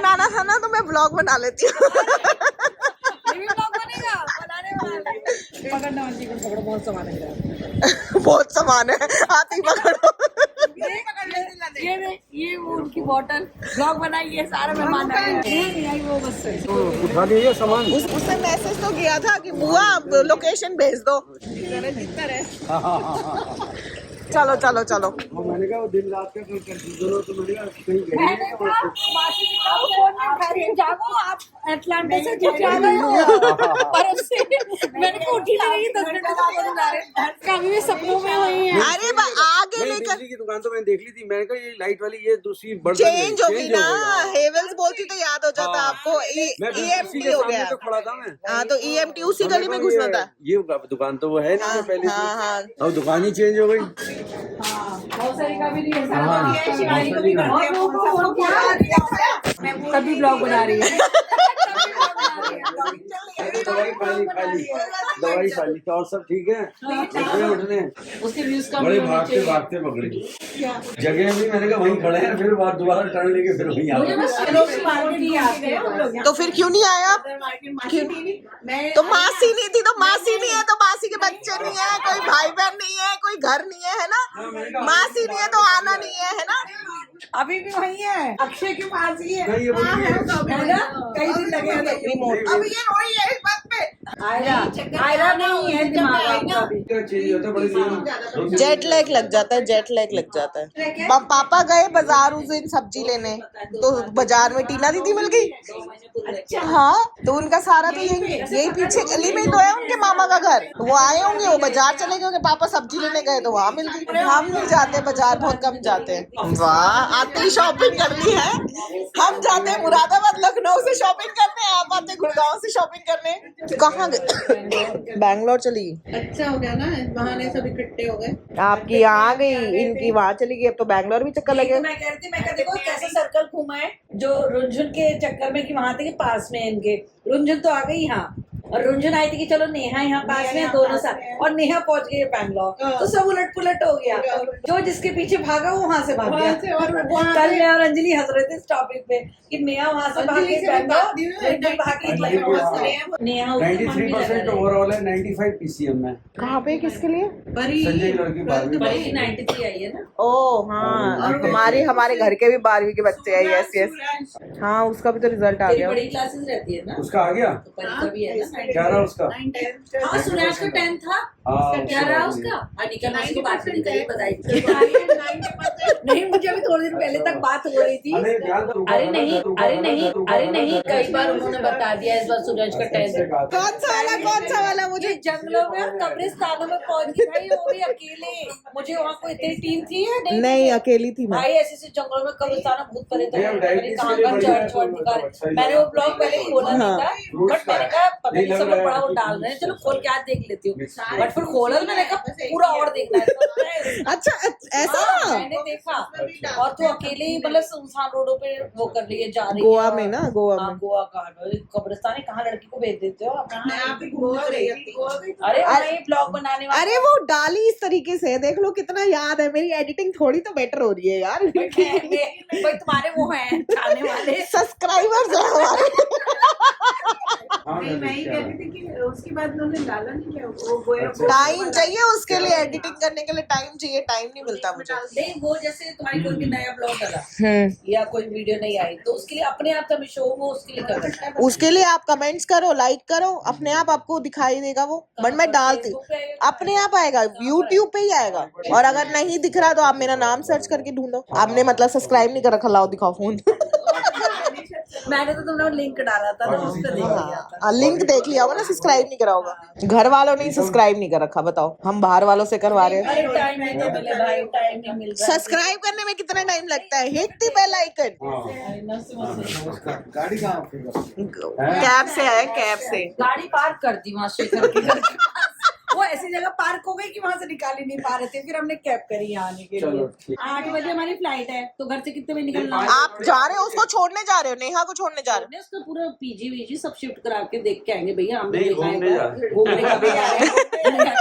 बनाना था ना तो मैं ब्लॉग बना लेती हूँ। पकड़ना आंटी को पकड़ो, बहुत सामान है। बहुत सामान है, हाथी पकड़ो। ये वो उनकी बोतल ब्लॉग बनाई है, सारा मेहमान आई वो बस उठा दीजिए सामान। उसने मैसेज तो किया था कि बुआ लोकेशन भेज दो। चलो चलो चलो। मैंने कहा दिन रात का कोई कंफ्यूजन हो तो मैंने कहा कहीं गए जागो आप अटलांटा से झूठ आ गए हो। बर्फ से मैंने को उठी नहीं रही 10 मिनट से बता रहे कभी भी सपनों में वही है। अरे आगे लेकर बिजली की दुकान तो मैंने देख ली थी, मैंने कहा ये लाइट वाली ये दूसरी चेंज हो गई ना। हेवल्स बोलती तो याद हो जाता आपको। EMT हो गया तो खड़ा था मैं। हाँ तो EMT उसी गली में घुसना था। ये दुकान तो वो है नहीं पहले से। हाँ अब दुकान ही चेंज हो गई। बहुत सारी का भी नहीं है, तभी ब्लॉग बना रही है। दवाई खा ली और सब ठीक है। उठने उसके व्यूज कम बड़े भागते पकड़े जगह भी मैंने कहा वहीं खड़े हैं, फिर बाद दोबारा टर्न लेके फिर वहीं आ गए। तो फिर क्यों नहीं आया? तो मासी नहीं थी तो मासी नहीं है तो मासी के बच्चे नहीं है, कोई भाई बहन नहीं है, कोई घर नहीं है ना। मासी नहीं है तो आना नहीं है ना। अभी भी वही है, अक्षय के पास ही है। नहीं, ये बोलिए। कई दिन लगे रिमोट अभी ये वही है इस बात पे। आयरा नहीं है दिमाग आपका भी। जेट लैग लग जाता है, जेट लैग लग जाता है। पापा गए बाजार उस दिन सब्जी लेने तो बाजार में टीना दीदी मिल गई। हाँ तो उनका सारा तो यही पीछे गली में तो है उनके मामा का घर। वो आए होंगे, वो बाजार चले गए होंगे, पापा सब्जी लेने गए तो वहाँ मिल गई। हम नहीं जाते बाजार, बहुत कम जाते हैं। वाह आते ही शॉपिंग कर ली है। हम जाते हैं मुरादाबाद लखनऊ से शॉपिंग करने, आप आते गुड़गांव से शॉपिंग करने। कहाँ गए? बैंगलोर चली। अच्छा हो गया ना, बहाने सब इकट्ठे हो गए। आपकी यहाँ गई, इनकी वहाँ चली गई, अब तो बैंगलोर भी चक्कर लगे। मैं कह रही थी, मैं देखो कैसे सर्कल घूमा है जो रुंझुन के चक्कर में कि वहां थे पास में इनके। रुंझुन तो आ गई यहाँ और रुंझुन आई थी कि चलो नेहा यहाँ पास में दोनों साथ, और नेहा पहुंच गई बैंगलोर। तो सब उलट पुलट हो गया, जो जिसके पीछे भागा वो वहां से भाग गया। कल मैं और अंजलि हंस रहे थे इस टॉपिक पे कि नेहा वहां से भाग गई बैंगलोर, नेहा 93% ओवरऑल है, 95 PCM में। कहाँ पे किसके लिए? संजय लड़की 12वीं 93 आई है ना। ओ हाँ, हमारे घर के भी 12वीं के बच्चे हैं। यस यस हाँ, उसका भी तो रिजल्ट आ गया। बड़ी क्लासेस रहती है ना, उसका आ गया। परीक्षा भी है ना। क्या रहा उसका? हाँ सुरेश का 10 था। क्या रहा उसका? अनिका मासी को बात करनी चाहिए, बताइए। नहीं मुझे अभी थोड़ी देर पहले तक बात हो रही थी। अरे नहीं कई बार उन्होंने बता दिया इस बार सूरज का 10। कौन सा वाला मुझे? जंगलों में और कब्रिस्तानों में पहुंच गई भाई, वो भी अकेले। मुझे वहाँ कोई इतनी टीम थी या नहीं, अकेली थी मैं। भाई ऐसे जंगलों में कब्रिस्तान भूत परे थे, कहाँ का चर्च वर्च दिखा रहे। मैंने वो ब्लॉग पहले खोला नहीं था, बट मैंने कहा पता नहीं सब लोग बड़ा वो डाल रहे हैं, चलो खोल के आज देख लेती हूँ। बट फिर खोला मैंने कहा पूरा और देखना है। अच्छा ऐसा मैंने देखा, और तो अकेले ही मतलब सुनसान रोडों पे वो कर रही है, जा रही है गोवा में ना, गोवा में। गोवा का कब्रिस्तान है, कहाँ लड़की को भेज देते हो आप? अरे अरे ब्लॉग बनाने वाले, अरे वो डाली इस तरीके से, देख लो कितना याद है। मेरी एडिटिंग थोड़ी तो बेटर हो रही है यार। भाई तुम्हारे वो हैं चाहने वाले सब्सक्राइबर्स हैं हमारे। नहीं, मैं ही कह रही थी कि उसके बाद उन्होंने डाला नहीं क्या टाइम चाहिए उसके लिए, एडिटिंग करने के लिए टाइम चाहिए, टाइम नहीं मिलता मुझे। नहीं वो जैसे तुम्हारी कोई भी नया ब्लॉग डाला या कोई वीडियो नहीं आई तो उसके लिए अपने आप का भी शो वो उसके लिए कर, उसके लिए आप कमेंट्स करो, लाइक करो, अपने आप आपको दिखाई देगा वो। बट मैं डालती अपने आप आएगा, यूट्यूब पे ही आएगा। और अगर नहीं दिख रहा तो आप मेरा नाम सर्च करके ढूंढो। आपने मतलब सब्सक्राइब नहीं कर रखा, लाओ दिखाओ फोन। मैंने तो तुमने लिंक डाला था ना, उस पे देख लिया था। लिंक देख लिया होगा ना, सब्सक्राइब नहीं करा होगा। घर वालों ने सब्सक्राइब नहीं कर रखा, बताओ हम बाहर वालों से करवा रहे हैं। अरे टाइम नहीं तो मिले भाई, टाइम नहीं मिल रहा। सब्सक्राइब करने में कितना टाइम लगता है? Hit the bell icon. गाड़ी कहाँ? कैब से आया, कैब से। गाड़ी पार्क कर दी वहाँ शेखर के घर के पास। वो ऐसी जगह पार्क हो गई कि वहाँ से निकाल ही नहीं पा रहे थे, फिर हमने कैब करी यहाँ आने के लिए। 8 बजे हमारी फ्लाइट है, तो घर से कितने बजे निकलना है? आप जा रहे हो, उसको छोड़ने जा रहे हो, नेहा को छोड़ने जा रहे हो? उसका पूरा पीजी वीजी सब शिफ्ट करा के देख के आएंगे भैया। हम भी घूमने का भी जा रहे हैं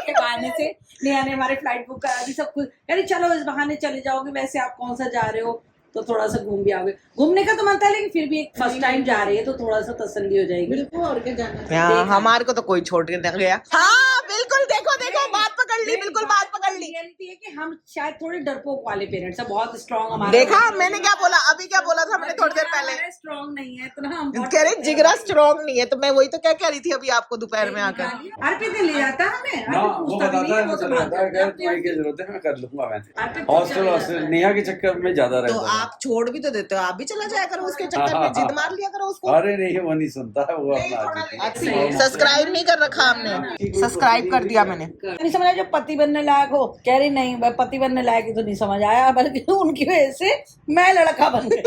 के बहाने से। नेहा ने हमारी फ्लाइट बुक करा दी, सब कुछ। अरे चलो इस बहाने चले जाओगे, वैसे आप कौन सा जा रहे हो, तो थोड़ा सा घूम भी आओगे। घूमने का तो मन था, लेकिन फिर भी एक फर्स्ट टाइम जा रही है तो थोड़ा सा तसल्ली हो जाएगी। बिल्कुल, और क्या जाना। हाँ, हमारे को तो कोई छोड़ के नहीं गया। हाँ बिल्कुल, देखो देखो बात पकड़ ली, बिल्कुल बात पकड़ ली। रियलिटी है कि हम शायद थोड़े डरपोक वाले पेरेंट्स हैं, बहुत स्ट्रॉन्ग हमारा। देखा मैंने क्या बोला, अभी क्या बोला था मैंने थोड़ी देर पहले। स्ट्रॉन्ग नहीं है इतना, हम बहुत कह रहे जिगरा स्ट्रॉन्ग नहीं है, तो मैं वही तो क्या कह रही थी अभी आपको दोपहर में आकर। अर्पित ने ले जाता हमें, हाँ, अर्पित वो पूछता भी बताता नहीं है, है, वो मैं तो चला जाता है, भागता अगर तुम्हें की जरूरत है मैं कर लूंगा। मैं अर्पित हॉस्टल चला हॉस्टल जाता है। नेहा के चक्कर में ज्यादा तो रहता है। आप छोड़ भी तो देते हो, आप भी चला जाया करो उसके चक्कर में, जिद मार लिया करो उसको। अरे नहीं, वो नहीं सुनता है, वो अपना आदमी है। सब्सक्राइब नहीं कर रखा हमने, सब्सक्राइब कर दिया मैंने। नहीं समझ आया, जो पति बनने लायक हो, कह रही नहीं मैं पति बनने लायक ही तो नहीं समझ आया, बल्कि उनकी वजह से मैं लड़का बन गई।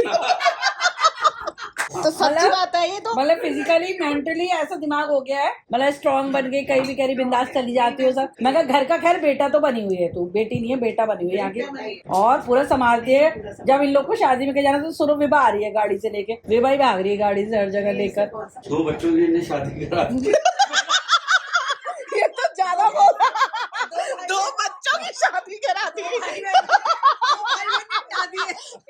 तो सच्ची बात है ये तो। मतलब फिजिकली मेंटली ऐसा दिमाग हो गया है, मतलब स्ट्रांग बन गई, कहीं भी कह रही बिंदास चली जाती हो सब। मैं कहा घर का खैर बेटा तो बनी हुई है तू, बेटी नहीं है बेटा बनी हुई है यहाँ की, और पूरा संभालती है। जब इन लोग को शादी में कह जाना तो सुनो विभा आ रही है गाड़ी से लेके, विभा ही भाग रही है गाड़ी से हर जगह लेकर। 2 बच्चों की इन्हें शादी करा दी। ये तो ज्यादा बोला, 2 बच्चों की शादी करा दी।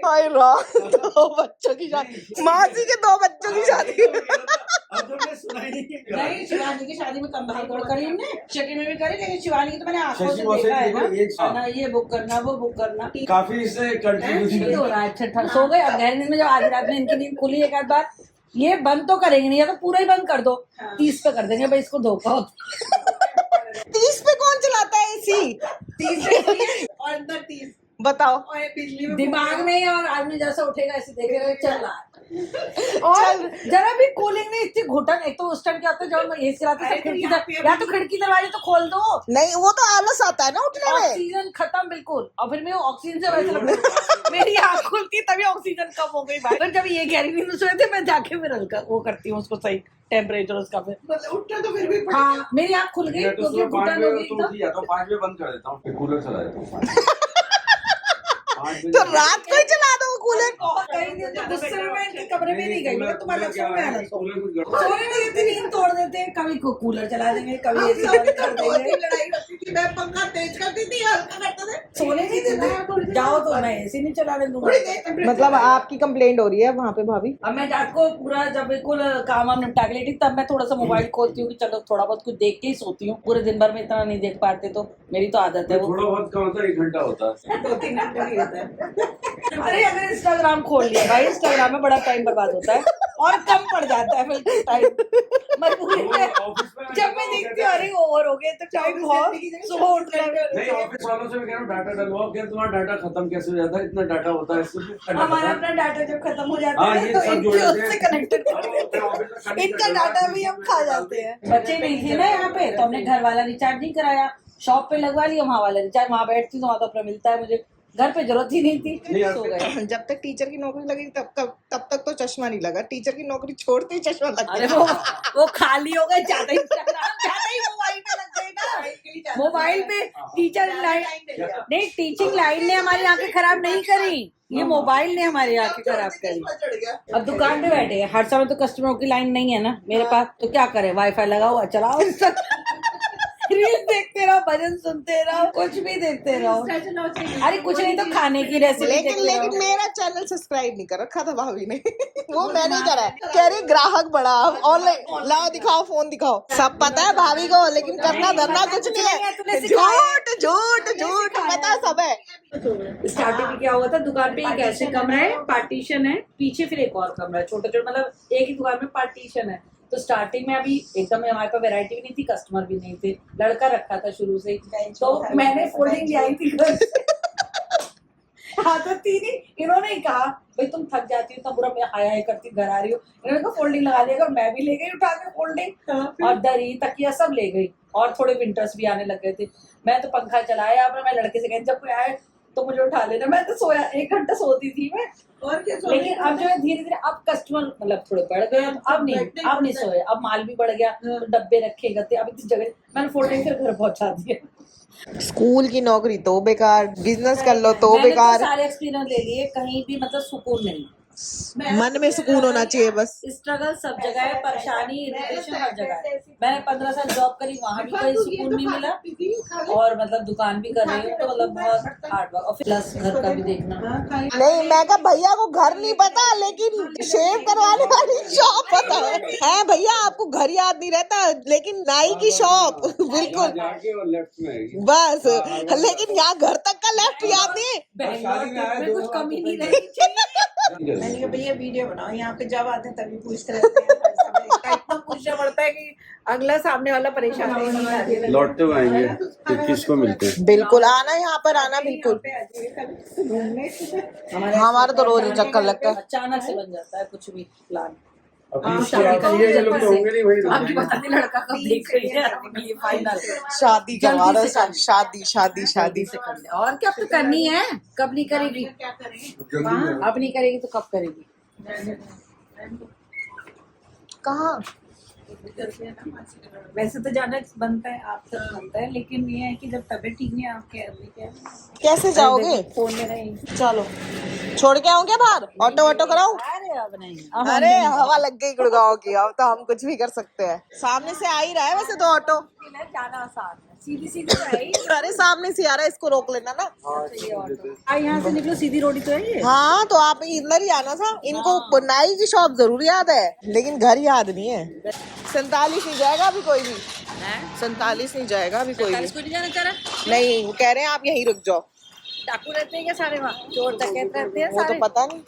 हाय राम, 2 बच्चों की शादी, मासी के 2 बच्चों की शादी। अब तो मैं सुना ही नहीं। नहीं शिवानी की शादी में कम भाग दौड़ करी हमने, शकी में भी करी, लेकिन शिवानी की तो मैंने आंखों से शशि मौसी देखा है को एक ना, साथ। ना ये बुक करना वो बुक करना। काफी इससे नहीं कंट्रीब्यूशन हो रहा है, अच्छा सो गए। अब गहरी नींद में जब आधी रात में इनकी नींद खुली एक आध बार, ये बंद तो करेंगे नहीं, या तो पूरा ही बंद कर दो, 30 पे कर देंगे भाई, इसको धोखा होता। 30 पे कौन चलाता है एसी? 30 और अंदर 30 बताओ। और बिजली में दिमाग में, और आदमी जैसा उठेगा ऐसे देखेगा चल रहा है। और जरा भी कूलिंग नहीं, इतनी घुटन। एक तो उस टाइम क्या होता है जब एसी चलाते हैं, या तो खिड़की दरवाजे तो खोल दो, नहीं वो तो आलस आता है ना उठने में। ऑक्सीजन खत्म बिल्कुल। और फिर मैं ऑक्सीजन से वैसे लगता है मेरी आँख खुलती तभी ऑक्सीजन कम हो गई भाई। फिर जब ये गहरी नींद में सोए थे, मैं जाके फिर हल्का वो करती हूँ उसको, सही टेम्परेचर उसका। फिर उठना तो फिर भी हाँ मेरी आँख खुल गई क्योंकि घुटन हो गई एकदम। तो 5 बजे बंद कर देता हूँ, फिर कूलर चला देता हूँ। तो रात को ही चला दो कूलर। कहीं दिन तो गुस्से में मैं इनके कमरे में नहीं गई, मैं तुम्हारे लक्षण में आना सो कूलर सोने नहीं देते, नींद तोड़ देते हैं। कभी कूलर चला देंगे, कभी एसी बंद कर देंगे। लड़ाई होती थी, मैं पंखा तेज करती थी, हल्का करते थे। सोने नहीं देते, जाओ तो मैं एसी नहीं चलाने दूंगा। मतलब आपकी कंप्लेंट हो रही है वहाँ पे भाभी? अब मैं रात को पूरा जब बिल्कुल काम वाम निपटा के लेटी, तब मैं थोड़ा सा मोबाइल खोलती हूँ कि चलो थोड़ा बहुत कुछ देख के ही सोती हूँ। पूरे दिन भर में इतना नहीं देख पाते, तो मेरी तो आदत है वो। थोड़ा बहुत कम होता है, 1 घंटा होता है। 2-3 घंटे नहीं होता है। अरे अगर इंस्टाग्राम खोल लिया भाई, इंस्टाग्राम में बड़ा टाइम बर्बाद होता है और कम पड़ जाता है फिर टाइम मजबूरी में। जब मैं देखती हूँ अरे ओवर हो गए तो टाइम बहुत, सुबह उठ नहीं, ऑफिस वालों से मैं कह रहा हूँ डाटा डलवाओ, क्या तुम्हारा डाटा खत्म कैसे हो जाता है? इतना डाटा होता है इससे। हमारा अपना डाटा जब खत्म हो जाता हाँ, है ये तो सब इनके जोड़ देते उससे हैं। कनेक्टेड कर देते हैं, इनका डाटा भी हम खा जाते हैं। बच्चे नहीं थे ना यहाँ पे, तो हमने घर वाला रिचार्ज नहीं कराया, शॉप पे लगवा लिया वहाँ वाला रिचार्ज। वहाँ बैठती हूँ, वहाँ तो अपना मिलता है मुझे, घर पे जरूरत ही नहीं थी, सो गए। जब तक टीचर की नौकरी लगी तब तक तो चश्मा नहीं लगा, टीचर की नौकरी छोड़ते ही चश्मा लग अरे गया। वो खाली हो गए, ज्यादा इंस्टाग्राम, ज्यादा ही मोबाइल पे लग गए ना। मोबाइल पे टीचर लाइन नहीं, टीचिंग लाइन ने हमारी आंखें खराब नहीं करी, ये मोबाइल ने हमारी आंखें खराब करी। अब दुकान पे बैठे हैं, हर समय तो कस्टमरों की लाइन नहीं है ना मेरे पास, तो क्या करे, वाईफाई लगा हुआ चलाओ, रील्स देखते रहो, भजन सुनते रहो, कुछ भी देखते रहो। अरे कुछ नहीं तो खाने की रेसिपी लेकिन मेरा चैनल सब्सक्राइब नहीं कर रखा था भाभी ने। वो मैंने करा है। कह रही ग्राहक बढ़ा, ऑनलाइन लाओ दिखाओ, फोन दिखाओ। सब पता है भाभी को, लेकिन करना धरना कुछ नहीं है। झूठ झूठ झूठ पता सब है। स्टार्टिंग में क्या हुआ था, दुकान पे एक ऐसे कमरा है, पार्टीशन है, पीछे फिर एक और कमरा है, छोटा छोटा, मतलब एक ही दुकान में पार्टीशन है। तो स्टार्टिंग में अभी एकदम हमारे पास वैरायटी भी नहीं थी, कस्टमर भी नहीं थे, लड़का रखा था शुरू से, तो मैंने फोल्डिंग ले आई थी घर से। आदत थी नहीं, इन्होंने ही कहा भाई तुम थक जाती हो तो पूरा मैं हाय हाय करती घर आ रही हो, इन्होंने कहा फोल्डिंग लगा लिया, मैं भी ले गई उठा के फोल्डिंग, और दरी तकिया सब ले गई, और थोड़े विंटर्स भी आने लग गए थे। मैं तो पंखा चलाया, अब मैं लड़के से कही जब कोई आए तो मुझे उठा लेना, मैं तो सोया 1 घंटा सोती थी मैं। और क्या लेकिन अब जो है धीरे धीरे अब कस्टमर मतलब थोड़े बढ़ गए, अब नहीं सोए, अब माल भी बढ़ गया, तो डब्बे रखे गए, अब इतनी जगह मैंने फोल्डिंग फिर घर पहुंचा दिया। स्कूल की नौकरी तो बेकार, बिजनेस कर लो तो मैंने बेकार। सारे एक्सपीरियंस ले लिए, कहीं भी मतलब सुकून नहीं, मन में सुकून होना चाहिए बस। स्ट्रगल सब जगह है, परेशानी इरिटेशन हर जगह है। मैंने 15 साल जॉब करी, वहाँ भी कोई सुकून नहीं मिला, और मतलब दुकान भी कर रही हूँ, तो मतलब बहुत हार्ड वर्क, और प्लस घर का भी देखना। नहीं, मैं कहा भैया को घर नहीं पता, लेकिन शेव करवाने वाली शॉप पता है भैया। आपको घर याद नहीं रहता, लेकिन नाई की शॉप बिल्कुल जाके और लेफ्ट में है। बस। लेकिन यहाँ घर तक का लेफ्ट याद नहीं। बेंगलोर में कुछ कमी नहीं रहनी चाहिए। मैंने कहा भैया वीडियो बनाओ, यहाँ पे जब आते हैं तभी पूछते रहते हैं। इतना पूछना पड़ता है कि अगला सामने वाला परेशान नहीं है। लौटते हुए आएंगे तो किसको मिलते हैं। बिल्कुल आना, यहाँ पर आना बिल्कुल। हमारा तो रोज ही चक्कर लगता है। अचानक से बन जाता है कुछ भी प्लान। ये लोग तो होंगे नहीं वही आपकी पता नहीं लड़का कब देख रही है अपनी ये फाइनल। शादी करवा जल्दी दो, से कर। शादी शादी शादी। से कर ले, और क्या, अब तो करनी है, कब नहीं करेगी? अब नहीं करेगी तो कब करेगी? कहाँ? वैसे तो ज्यादा बनता है, आप तक बनता है, लेकिन ये है कि जब तबीयत ठीक नहीं है आप क्या कैसे जाओगे? फोन में रहेंगे। चलो छोड़ के आऊँ क्या बाहर? ऑटो ऑटो कराऊं? अरे अब नहीं, अरे हवा लग गई गुड़गांव की, अब तो हम कुछ भी कर सकते हैं। सामने से आ ही रहा है वैसे तो ऑटो। जाना आसान है, सीधी सीधी तो है ही। अरे सामने से आ रहा है, इसको रोक लेना ना। यहाँ से निकलो, सीधी रोड ही तो है ये। हाँ तो आप इधर ही आना था। इनको नाई की शॉप जरूर याद है, लेकिन घर याद नहीं है। 47 नहीं जाएगा अभी कोई भी, 47 नहीं जाएगा अभी कोई भी। को नहीं जाना चाह रहा? नहीं, वो कह रहे हैं आप यहीं रुक जाओ। डाकू रहते हैं क्या सारे वहाँ? चोर डकैत रहते हैं वो तो सारे? पता नहीं।